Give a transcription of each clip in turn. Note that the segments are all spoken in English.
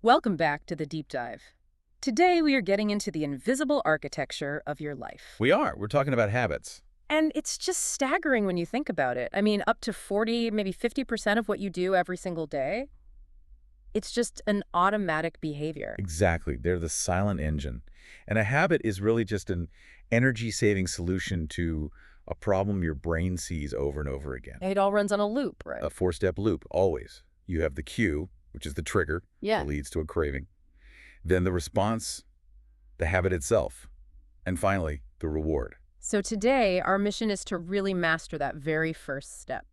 Welcome back to the Deep Dive. Today we are getting into the invisible architecture of your life. We are. We're talking about habits. And it's just staggering when you think about it. I mean, up to 40, maybe 50% of what you do every single day, it's just an automatic behavior. Exactly. They're the silent engine. And a habit is really just an energy-saving solution to a problem your brain sees over and over again. It all runs on a loop, right? A four-step loop, always. You have the cue, which is the trigger Yeah. that leads to a craving. Then the response, the habit itself. And finally, the reward. So today, our mission is to really master that very first step,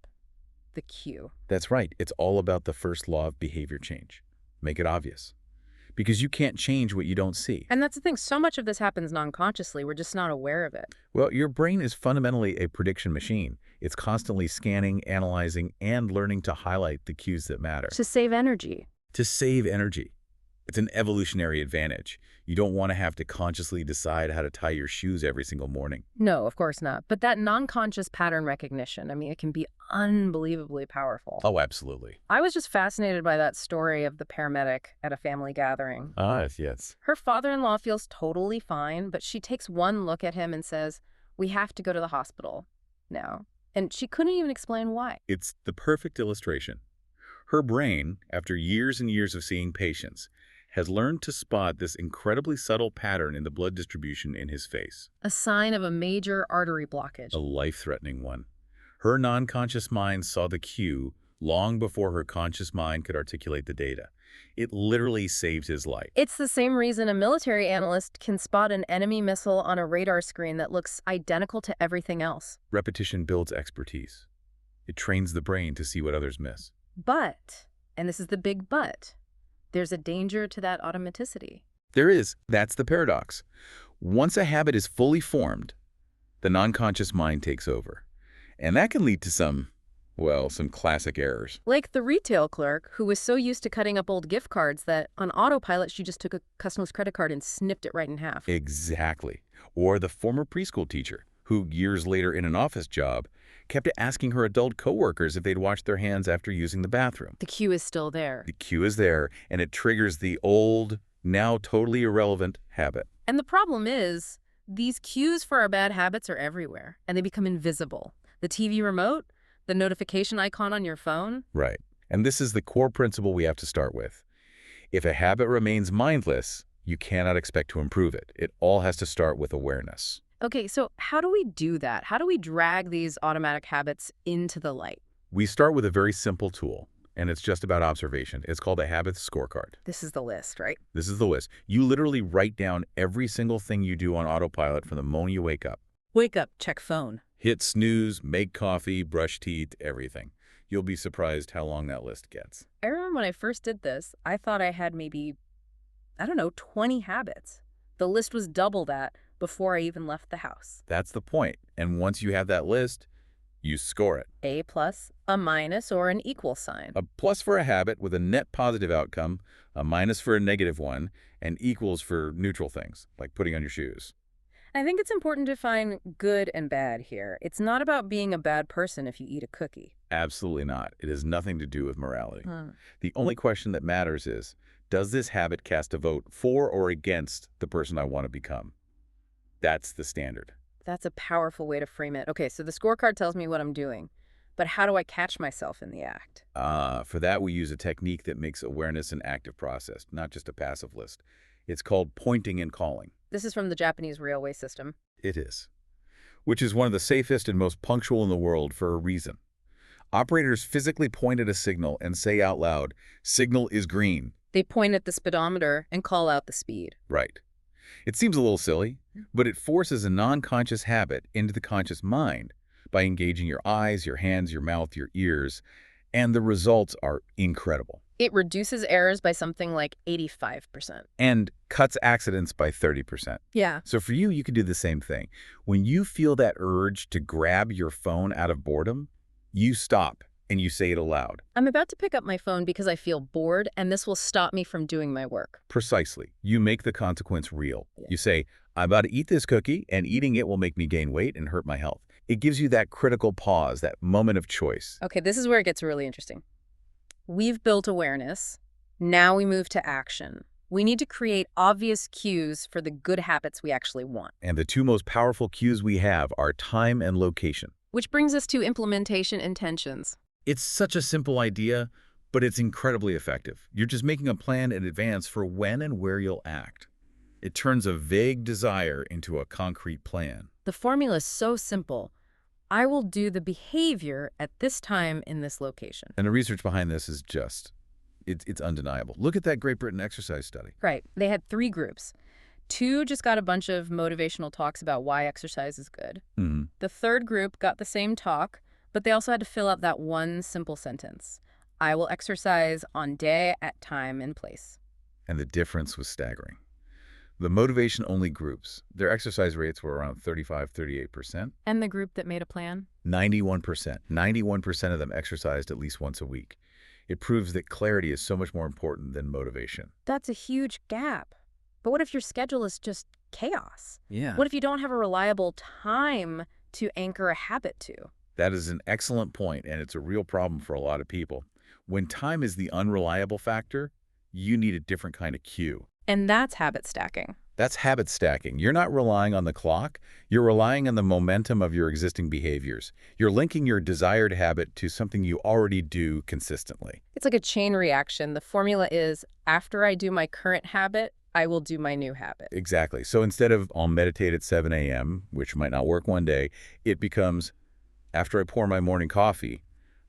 the cue. That's right. It's all about the first law of behavior change. Make it obvious. Because you can't change what you don't see. And that's the thing, so much of this happens non-consciously. We're just not aware of it. Well, your brain is fundamentally a prediction machine. It's constantly scanning, analyzing, and learning to highlight the cues that matter. To save energy. To save energy. It's an evolutionary advantage. You don't want to have to consciously decide how to tie your shoes every single morning. No, of course not. But that non-conscious pattern recognition, I mean, it can be unbelievably powerful. Oh, absolutely. I was just fascinated by that story of the paramedic at a family gathering. Yes. Her father-in-law feels totally fine, but she takes one look at him and says, "We have to go to the hospital now." And she couldn't even explain why. It's the perfect illustration. Her brain, after years and years of seeing patients, has learned to spot this incredibly subtle pattern in the blood distribution in his face. A sign of a major artery blockage. A life-threatening one. Her non-conscious mind saw the cue long before her conscious mind could articulate the data. It literally saved his life. It's the same reason a military analyst can spot an enemy missile on a radar screen that looks identical to everything else. Repetition builds expertise. It trains the brain to see what others miss. But, and this is the big but, there's a danger to that automaticity. There is. That's the paradox. Once a habit is fully formed, the non-conscious mind takes over. And that can lead to some classic errors. Like the retail clerk who was so used to cutting up old gift cards that on autopilot she just took a customer's credit card and snipped it right in half. Exactly. Or the former preschool teacher who, years later in an office job, kept asking her adult coworkers if they'd washed their hands after using the bathroom. The cue is still there. The cue is there, and it triggers the old, now totally irrelevant habit. And the problem is, these cues for our bad habits are everywhere, and they become invisible. The TV remote, the notification icon on your phone. Right. And this is the core principle we have to start with. If a habit remains mindless, you cannot expect to improve it. It all has to start with awareness. Okay, so how do we do that? How do we drag these automatic habits into the light? We start with a very simple tool, and it's just about observation. It's called a habits scorecard. This is the list, right? This is the list. You literally write down every single thing you do on autopilot from the moment you wake up. Wake up, check phone. Hit snooze, make coffee, brush teeth, everything. You'll be surprised how long that list gets. I remember when I first did this, I thought I had maybe, 20 habits. The list was double that before I even left the house. That's the point. And once you have that list, you score it. A plus, a minus, or an equal sign. A plus for a habit with a net positive outcome, a minus for a negative one, and equals for neutral things, like putting on your shoes. I think it's important to find good and bad here. It's not about being a bad person if you eat a cookie. Absolutely not. It has nothing to do with morality. The only question that matters is, does this habit cast a vote for or against the person I want to become? That's the standard. That's a powerful way to frame it. Okay, so the scorecard tells me what I'm doing, but how do I catch myself in the act? For that, we use a technique that makes awareness an active process, not just a passive list. It's called pointing and calling. This is from the Japanese railway system. It is. Which is one of the safest and most punctual in the world for a reason. Operators physically point at a signal and say out loud, "Signal is green." They point at the speedometer and call out the speed. Right. It seems a little silly, but it forces a non-conscious habit into the conscious mind by engaging your eyes, your hands, your mouth, your ears, and the results are incredible. It reduces errors by something like 85%. And cuts accidents by 30%. Yeah. So for you, you can do the same thing. When you feel that urge to grab your phone out of boredom, you stop and you say it aloud. I'm about to pick up my phone because I feel bored, and this will stop me from doing my work. Precisely. You make the consequence real. You say, I'm about to eat this cookie, and eating it will make me gain weight and hurt my health. It gives you that critical pause, that moment of choice. Okay, this is where it gets really interesting. We've built awareness. Now we move to action. We need to create obvious cues for the good habits we actually want. And the two most powerful cues we have are time and location. Which brings us to implementation intentions. It's such a simple idea, but it's incredibly effective. You're just making a plan in advance for when and where you'll act. It turns a vague desire into a concrete plan. The formula is so simple. I will do the behavior at this time in this location. And the research behind this is it's undeniable. Look at that Great Britain exercise study. Right. They had 3 groups. 2 just got a bunch of motivational talks about why exercise is good. Mm-hmm. The 3rd group got the same talk, but they also had to fill out that one simple sentence. I will exercise on day, at time, and place. And the difference was staggering. The motivation-only groups, their exercise rates were around 35–38%. And the group that made a plan? 91%. 91% of them exercised at least once a week. It proves that clarity is so much more important than motivation. That's a huge gap. But what if your schedule is just chaos? Yeah. What if you don't have a reliable time to anchor a habit to? That is an excellent point, and it's a real problem for a lot of people. When time is the unreliable factor, you need a different kind of cue. And that's habit stacking. That's habit stacking. You're not relying on the clock. You're relying on the momentum of your existing behaviors. You're linking your desired habit to something you already do consistently. It's like a chain reaction. The formula is, after I do my current habit, I will do my new habit. Exactly. So instead of I'll meditate at 7 a.m., which might not work one day, it becomes after I pour my morning coffee,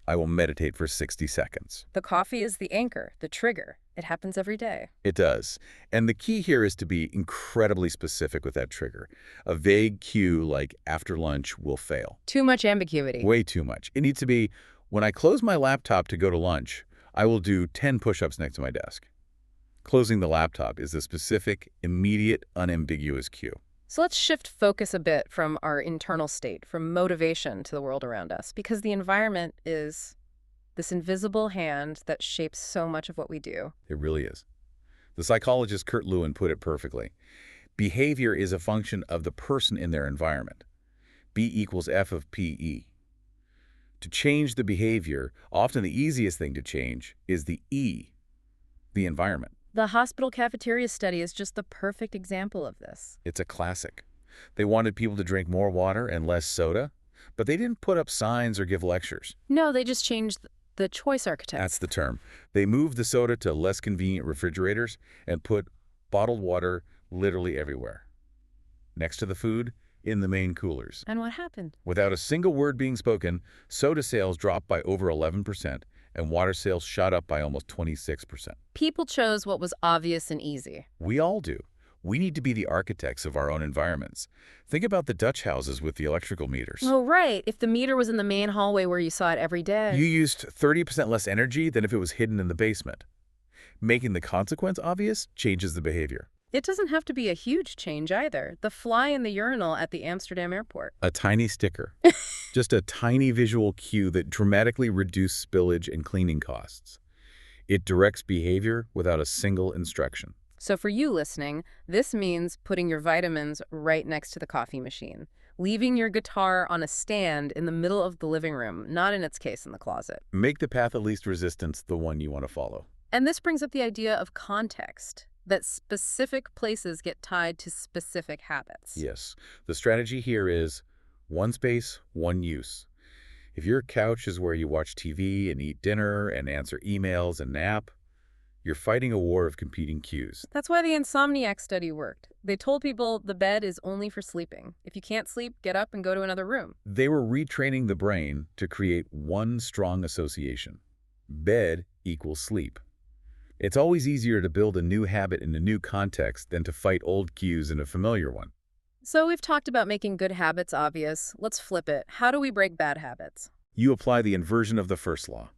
I will meditate for 60 seconds. The coffee is the anchor, the trigger. It happens every day. It does. And the key here is to be incredibly specific with that trigger. A vague cue like after lunch will fail. Too much ambiguity. Way too much. It needs to be, when I close my laptop to go to lunch, I will do 10 push-ups next to my desk. Closing the laptop is a specific, immediate, unambiguous cue. So let's shift focus a bit from our internal state, from motivation to the world around us, because the environment is this invisible hand that shapes so much of what we do. It really is. The psychologist Kurt Lewin put it perfectly. Behavior is a function of the person in their environment. B equals F of PE. To change the behavior, often the easiest thing to change is the E, the environment. The hospital cafeteria study is just the perfect example of this. It's a classic. They wanted people to drink more water and less soda, but they didn't put up signs or give lectures. No, they just changed the choice architecture. That's the term. They moved the soda to less convenient refrigerators and put bottled water literally everywhere. Next to the food, in the main coolers. And what happened? Without a single word being spoken, soda sales dropped by over 11%, and water sales shot up by almost 26%. People chose what was obvious and easy. We all do. We need to be the architects of our own environments. Think about the Dutch houses with the electrical meters. Oh, right. If the meter was in the main hallway where you saw it every day. You used 30% less energy than if it was hidden in the basement. Making the consequence obvious changes the behavior. It doesn't have to be a huge change either. The fly in the urinal at the Amsterdam airport. A tiny sticker. Just a tiny visual cue that dramatically reduces spillage and cleaning costs. It directs behavior without a single instruction. So for you listening, this means putting your vitamins right next to the coffee machine, leaving your guitar on a stand in the middle of the living room, not in its case in the closet. Make the path of least resistance the one you want to follow. And this brings up the idea of context, that specific places get tied to specific habits. Yes. The strategy here is one space, one use. If your couch is where you watch TV and eat dinner and answer emails and nap, you're fighting a war of competing cues. That's why the Insomniac study worked. They told people the bed is only for sleeping. If you can't sleep, get up and go to another room. They were retraining the brain to create one strong association. Bed equals sleep. It's always easier to build a new habit in a new context than to fight old cues in a familiar one. So we've talked about making good habits obvious. Let's flip it. How do we break bad habits? You apply the inversion of the first law.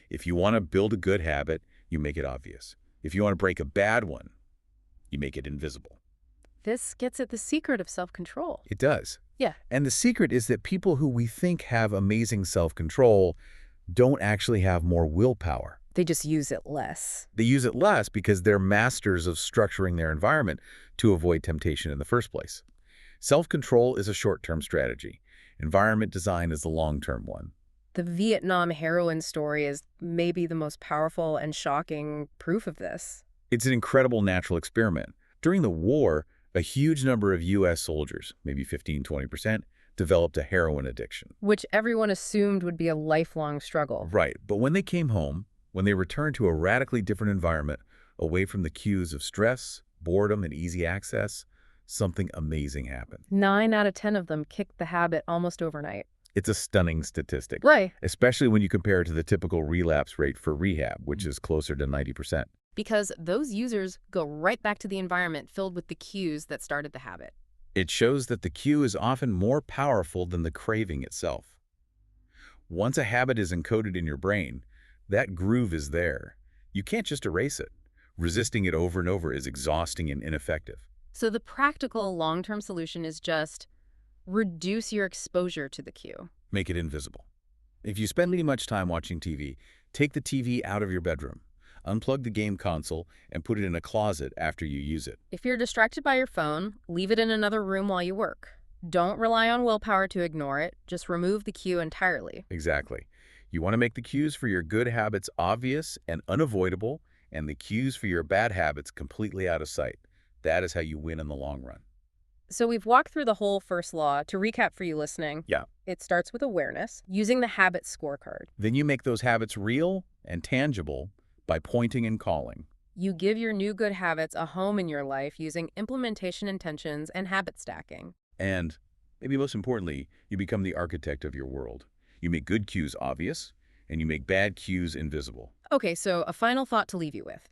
If you want to build a good habit, you make it obvious. If you want to break a bad one, you make it invisible. This gets at the secret of self-control. It does. Yeah. And the secret is that people who we think have amazing self-control don't actually have more willpower. They just use it less. They use it less because they're masters of structuring their environment to avoid temptation in the first place. Self-control is a short-term strategy. Environment design is the long-term one. The Vietnam heroine story is maybe the most powerful and shocking proof of this. It's an incredible natural experiment. During the war, a huge number of U.S. soldiers, maybe 15–20%, developed a heroin addiction. Which everyone assumed would be a lifelong struggle. Right, but when they came home, when they returned to a radically different environment, away from the cues of stress, boredom, and easy access, something amazing happened. 9 out of 10 of them kicked the habit almost overnight. It's a stunning statistic, Right. especially when you compare it to the typical relapse rate for rehab, which is closer to 90%. Because those users go right back to the environment filled with the cues that started the habit. It shows that the cue is often more powerful than the craving itself. Once a habit is encoded in your brain, that groove is there. You can't just erase it. Resisting it over and over is exhausting and ineffective. So the practical long-term solution is just reduce your exposure to the cue. Make it invisible. If you spend too much time watching TV, take the TV out of your bedroom. Unplug the game console and put it in a closet after you use it. If you're distracted by your phone, leave it in another room while you work. Don't rely on willpower to ignore it. Just remove the cue entirely. Exactly. You want to make the cues for your good habits obvious and unavoidable, and the cues for your bad habits completely out of sight. That is how you win in the long run. So we've walked through the whole first law. To recap for you listening, Yeah. it starts with awareness, using the habit scorecard. Then you make those habits real and tangible by pointing and calling. You give your new good habits a home in your life using implementation intentions and habit stacking. And, maybe most importantly, you become the architect of your world. You make good cues obvious, and you make bad cues invisible. Okay, so a final thought to leave you with.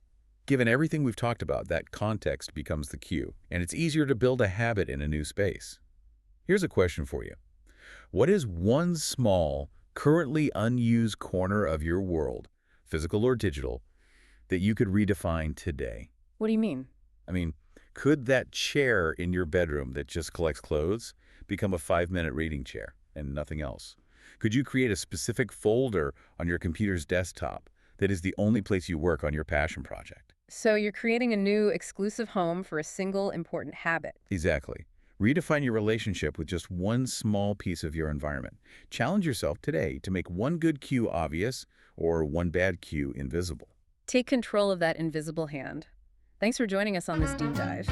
Given everything we've talked about, that context becomes the cue, and it's easier to build a habit in a new space. Here's a question for you. What is one small, currently unused corner of your world, physical or digital, that you could redefine today? What do you mean? I mean, could that chair in your bedroom that just collects clothes become a 5-minute reading chair and nothing else? Could you create a specific folder on your computer's desktop that is the only place you work on your passion project? So you're creating a new exclusive home for a single important habit. Exactly. Redefine your relationship with just one small piece of your environment. Challenge yourself today to make one good cue obvious or one bad cue invisible. Take control of that invisible hand. Thanks for joining us on this deep dive.